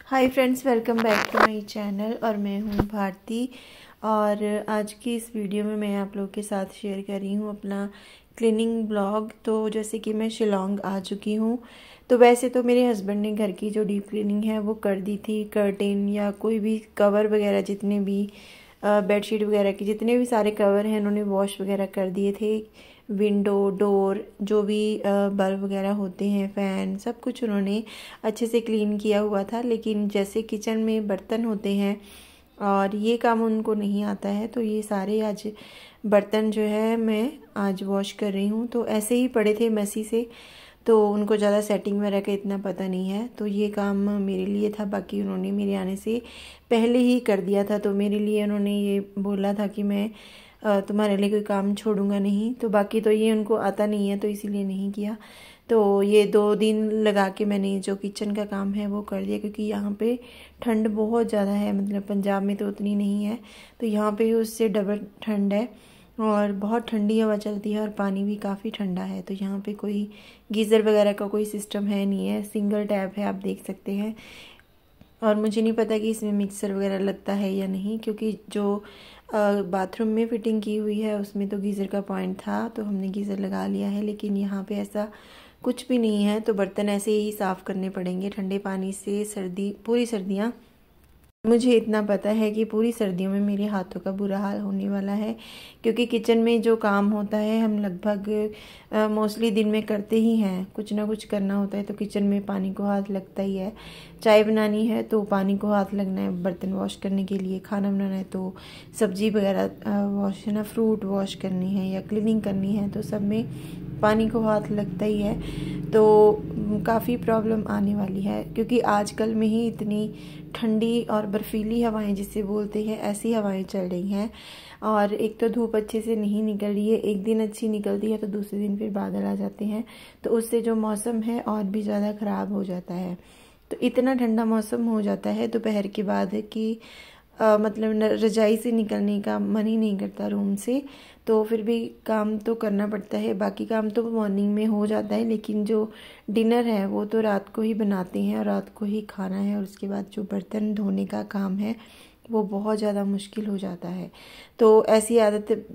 Hi friends, welcome back to my channel. और मैं हूँ भारती। और आज की इस वीडियो में मैं आप लोगों के साथ शेयर कर रही हूँ अपना क्लीनिंग ब्लॉग। तो जैसे कि मैं शिलोंग आ चुकी हूँ, तो वैसे तो मेरे हस्बैंड ने घर की जो डीप क्लीनिंग है वो कर दी थी। कर्टेन या कोई भी कवर वगैरह, जितने भी बेडशीट वगैरह के जितने भी सारे कवर हैं उन्होंने वॉश वगैरह कर दिए थे। विंडो, डोर, जो भी बल्ब वगैरह होते हैं, फ़ैन, सब कुछ उन्होंने अच्छे से क्लीन किया हुआ था। लेकिन जैसे किचन में बर्तन होते हैं और ये काम उनको नहीं आता है, तो ये सारे आज बर्तन जो है मैं आज वॉश कर रही हूँ। तो ऐसे ही पड़े थे मेसी से, तो उनको ज़्यादा सेटिंग वगैरह का इतना पता नहीं है, तो ये काम मेरे लिए था। बाकी उन्होंने मेरे आने से पहले ही कर दिया था, तो मेरे लिए उन्होंने ये बोला था कि मैं तुम्हारे लिए कोई काम छोड़ूंगा नहीं। तो बाकी तो ये उनको आता नहीं है, तो इसीलिए नहीं किया। तो ये 2 दिन लगा के मैंने जो किचन का काम है वो कर दिया, क्योंकि यहाँ पे ठंड बहुत ज़्यादा है। मतलब पंजाब में तो उतनी नहीं है, तो यहाँ पे उससे डबल ठंड है और बहुत ठंडी हवा चलती है और पानी भी काफ़ी ठंडा है। तो यहाँ पे कोई गीज़र वगैरह का कोई सिस्टम है नहीं है, सिंगल टैप है, आप देख सकते हैं। और मुझे नहीं पता कि इसमें मिक्सर वगैरह लगता है या नहीं, क्योंकि जो बाथरूम में फिटिंग की हुई है उसमें तो गीज़र का पॉइंट था, तो हमने गीज़र लगा लिया है। लेकिन यहाँ पे ऐसा कुछ भी नहीं है, तो बर्तन ऐसे ही साफ़ करने पड़ेंगे ठंडे पानी से। पूरी सर्दियाँ, मुझे इतना पता है कि पूरी सर्दियों में मेरे हाथों का बुरा हाल होने वाला है, क्योंकि किचन में जो काम होता है हम लगभग मोस्टली दिन में करते ही हैं। कुछ ना कुछ करना होता है, तो किचन में पानी को हाथ लगता ही है। चाय बनानी है तो पानी को हाथ लगना है, बर्तन वॉश करने के लिए। खाना बनाना है तो सब्जी वगैरह वॉश है ना, फ्रूट वॉश करनी है या क्लीनिंग करनी है, तो सब में पानी को हाथ लगता ही है। तो काफ़ी प्रॉब्लम आने वाली है, क्योंकि आजकल में ही इतनी ठंडी और बर्फीली हवाएं जिसे बोलते हैं, ऐसी हवाएं चल रही हैं। और एक तो धूप अच्छे से नहीं निकल रही है, एक दिन अच्छी निकलती है तो दूसरे दिन फिर बादल आ जाते हैं, तो उससे जो मौसम है और भी ज़्यादा ख़राब हो जाता है। तो इतना ठंडा मौसम हो जाता है दोपहर के बाद कि मतलब रजाई से निकलने का मन ही नहीं करता रूम से। तो फिर भी काम तो करना पड़ता है। बाकी काम तो मॉर्निंग में हो जाता है, लेकिन जो डिनर है वो तो रात को ही बनाते हैं और रात को ही खाना है। और उसके बाद जो बर्तन धोने का काम है वो बहुत ज़्यादा मुश्किल हो जाता है। तो ऐसी आदत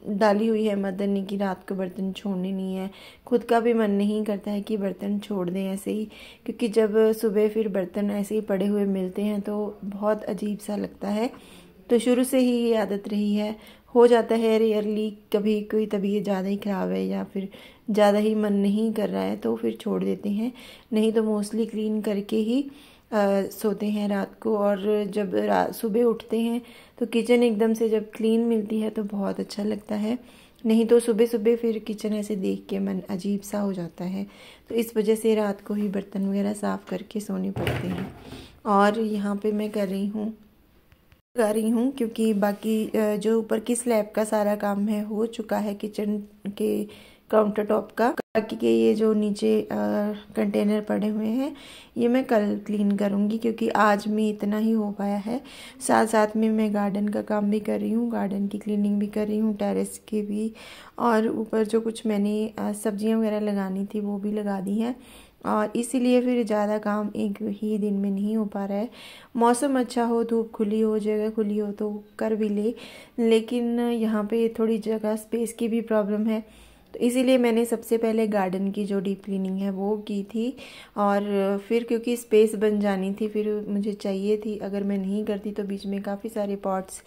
डाली हुई है मदर ने कि रात को बर्तन छोड़ने नहीं है। खुद का भी मन नहीं करता है कि बर्तन छोड़ दें ऐसे ही, क्योंकि जब सुबह फिर बर्तन ऐसे ही पड़े हुए मिलते हैं तो बहुत अजीब सा लगता है। तो शुरू से ही ये आदत रही है। हो जाता है रेयरली, कभी कोई तबीयत ज़्यादा ही ख़राब है या फिर ज़्यादा ही मन नहीं कर रहा है तो फिर छोड़ देते हैं, नहीं तो मोस्टली क्लीन करके ही सोते हैं रात को। और जब सुबह उठते हैं तो किचन एकदम से जब क्लीन मिलती है तो बहुत अच्छा लगता है। नहीं तो सुबह सुबह फिर किचन ऐसे देख के मन अजीब सा हो जाता है। तो इस वजह से रात को ही बर्तन वगैरह साफ़ करके सोने पड़ते हैं। और यहाँ पे मैं कर रही हूँ क्योंकि बाकी जो ऊपर की स्लैब का सारा काम है हो चुका है, किचन के काउंटर टॉप का। बाकी के ये जो नीचे कंटेनर पड़े हुए हैं ये मैं कल क्लीन करूँगी, क्योंकि आज में इतना ही हो पाया है। साथ साथ में मैं गार्डन का काम भी कर रही हूँ, गार्डन की क्लीनिंग भी कर रही हूँ, टेरेस की भी। और ऊपर जो कुछ मैंने सब्जियाँ वगैरह लगानी थी वो भी लगा दी हैं, और इसीलिए फिर ज़्यादा काम एक ही दिन में नहीं हो पा रहा है। मौसम अच्छा हो, धूप खुली हो, जगह खुली हो तो कर भी ले, लेकिन यहाँ पे थोड़ी जगह स्पेस की भी प्रॉब्लम है। तो इसीलिए मैंने सबसे पहले गार्डन की जो डीप क्लीनिंग है वो की थी। और फिर क्योंकि स्पेस बन जानी थी, फिर मुझे चाहिए थी, अगर मैं नहीं करती तो बीच में काफ़ी सारे पॉट्स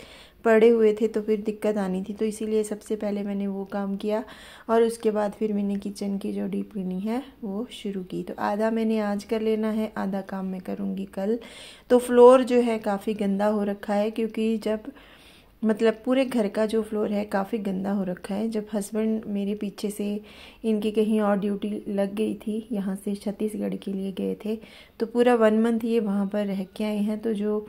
पड़े हुए थे तो फिर दिक्कत आनी थी। तो इसीलिए सबसे पहले मैंने वो काम किया और उसके बाद फिर मैंने किचन की जो डीप क्लीनिंग है वो शुरू की। तो आधा मैंने आज कर लेना है, आधा काम मैं करूँगी कल। तो फ्लोर जो है काफ़ी गंदा हो रखा है, क्योंकि जब मतलब पूरे घर का जो फ्लोर है काफ़ी गंदा हो रखा है। जब हस्बैंड मेरे पीछे से इनकी कहीं और ड्यूटी लग गई थी, यहाँ से छत्तीसगढ़ के लिए गए थे, तो पूरा 1 मंथ ये वहाँ पर रह के आए हैं। तो जो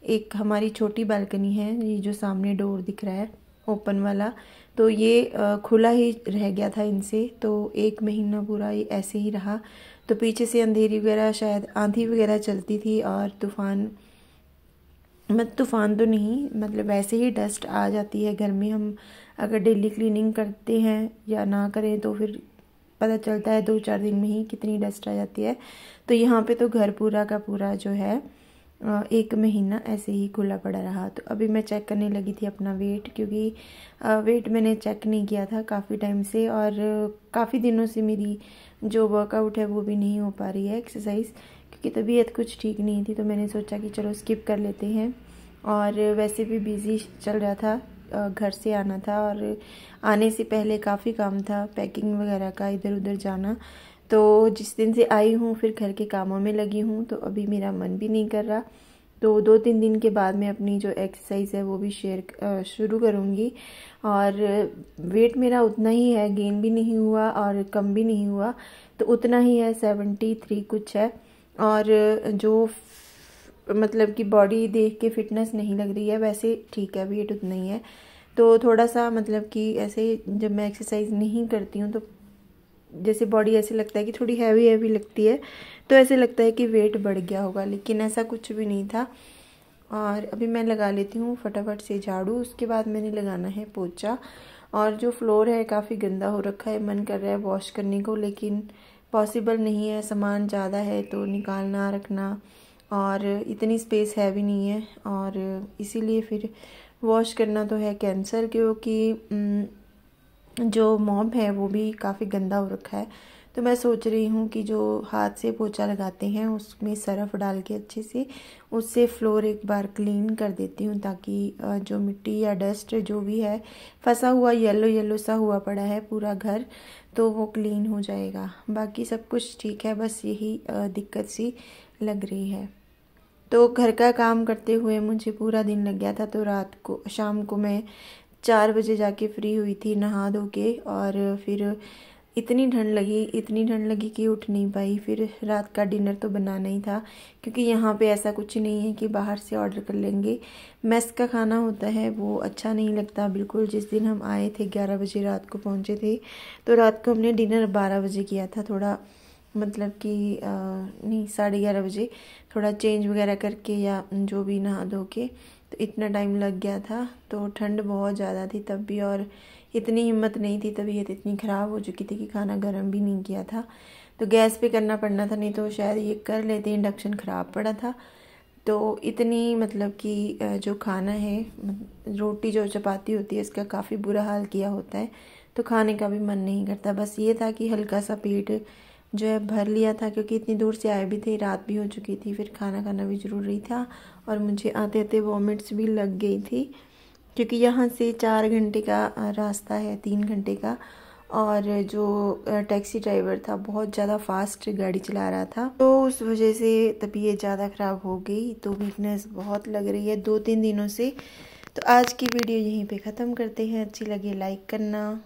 एक हमारी छोटी बालकनी है, ये जो सामने डोर दिख रहा है ओपन वाला, तो ये खुला ही रह गया था इनसे। तो 1 महीना पूरा ये ऐसे ही रहा। तो पीछे से अंधेरी वगैरह, शायद आंधी वगैरह चलती थी और तूफ़ान तो नहीं, मतलब ऐसे ही डस्ट आ जाती है घर में। हम अगर डेली क्लीनिंग करते हैं या ना करें तो फिर पता चलता है 2-4 दिन में ही कितनी डस्ट आ जाती है। तो यहाँ पे तो घर पूरा का पूरा जो है 1 महीना ऐसे ही खुला पड़ा रहा। तो अभी मैं चेक करने लगी थी अपना वेट, क्योंकि वेट मैंने चेक नहीं किया था काफ़ी टाइम से, और काफ़ी दिनों से मेरी जो वर्कआउट है वो भी नहीं हो पा रही है, एक्सरसाइज, क्योंकि तबीयत कुछ ठीक नहीं थी। तो मैंने सोचा कि चलो स्किप कर लेते हैं। और वैसे भी बिज़ी चल रहा था, घर से आना था, और आने से पहले काफ़ी काम था, पैकिंग वगैरह का, इधर उधर जाना। तो जिस दिन से आई हूँ फिर घर के कामों में लगी हूँ, तो अभी मेरा मन भी नहीं कर रहा। तो 2-3 दिन के बाद मैं अपनी जो एक्सरसाइज है वो भी शुरू करूँगी। और वेट मेरा उतना ही है, गेन भी नहीं हुआ और कम भी नहीं हुआ, तो उतना ही है, 73 कुछ है। और जो मतलब कि बॉडी देख के फिटनेस नहीं लग रही है, वैसे ठीक है, वेट उतना ही है। तो थोड़ा सा मतलब कि ऐसे जब मैं एक्सरसाइज नहीं करती हूँ तो जैसे बॉडी ऐसे लगता है कि थोड़ी हैवी हैवी लगती है, तो ऐसे लगता है कि वेट बढ़ गया होगा, लेकिन ऐसा कुछ भी नहीं था। और अभी मैं लगा लेती हूँ फटाफट से झाड़ू, उसके बाद मैंने लगाना है पोछा। और जो फ्लोर है काफ़ी गंदा हो रखा है, मन कर रहा है वॉश करने को, लेकिन पॉसिबल नहीं है, सामान ज़्यादा है तो निकालना रखना, और इतनी स्पेस है भी नहीं है, और इसीलिए फिर वॉश करना तो है कैंसल, क्योंकि जो मॉप है वो भी काफ़ी गंदा हो रखा है। तो मैं सोच रही हूँ कि जो हाथ से पोछा लगाते हैं उसमें सरफ डाल के अच्छे से उससे फ्लोर एक बार क्लीन कर देती हूँ, ताकि जो मिट्टी या डस्ट जो भी है फंसा हुआ, येलो येलो सा हुआ पड़ा है पूरा घर, तो वो क्लीन हो जाएगा। बाकी सब कुछ ठीक है, बस यही दिक्कत सी लग रही है। तो घर का काम करते हुए मुझे पूरा दिन लग गया था। तो शाम को मैं 4 बजे जाके फ्री हुई थी नहा धो के, और फिर इतनी ठंड लगी कि उठ नहीं पाई। फिर रात का डिनर तो बनाना ही था, क्योंकि यहाँ पे ऐसा कुछ नहीं है कि बाहर से ऑर्डर कर लेंगे। मेस का खाना होता है वो अच्छा नहीं लगता बिल्कुल। जिस दिन हम आए थे 11 बजे रात को पहुँचे थे, तो रात को हमने डिनर 12 बजे किया था। थोड़ा मतलब कि नहीं, 11:30 बजे थोड़ा चेंज वगैरह करके या जो भी नहा धो के, तो इतना टाइम लग गया था। तो ठंड बहुत ज़्यादा थी तब भी, और इतनी हिम्मत नहीं थी, तबीयत इतनी ख़राब हो चुकी थी कि खाना गर्म भी नहीं किया था। तो गैस पे करना पड़ना था, नहीं तो शायद ये कर लेते, इंडक्शन ख़राब पड़ा था। तो इतनी मतलब कि जो खाना है, रोटी जो चपाती होती है, इसका काफ़ी बुरा हाल किया होता है, तो खाने का भी मन नहीं करता। बस ये था कि हल्का सा पेट जो है भर लिया था, क्योंकि इतनी दूर से आए भी थे, रात भी हो चुकी थी, फिर खाना खाना भी ज़रूरी था। और मुझे आते आते वॉमिट्स भी लग गई थी, क्योंकि यहाँ से 4 घंटे का रास्ता है, 3 घंटे का। और जो टैक्सी ड्राइवर था बहुत ज़्यादा फास्ट गाड़ी चला रहा था, तो उस वजह से तबीयत ज़्यादा ख़राब हो गई। तो वीकनेस बहुत लग रही है 2-3 दिनों से। तो आज की वीडियो यहीं पे ख़त्म करते हैं। अच्छी लगे लाइक करना,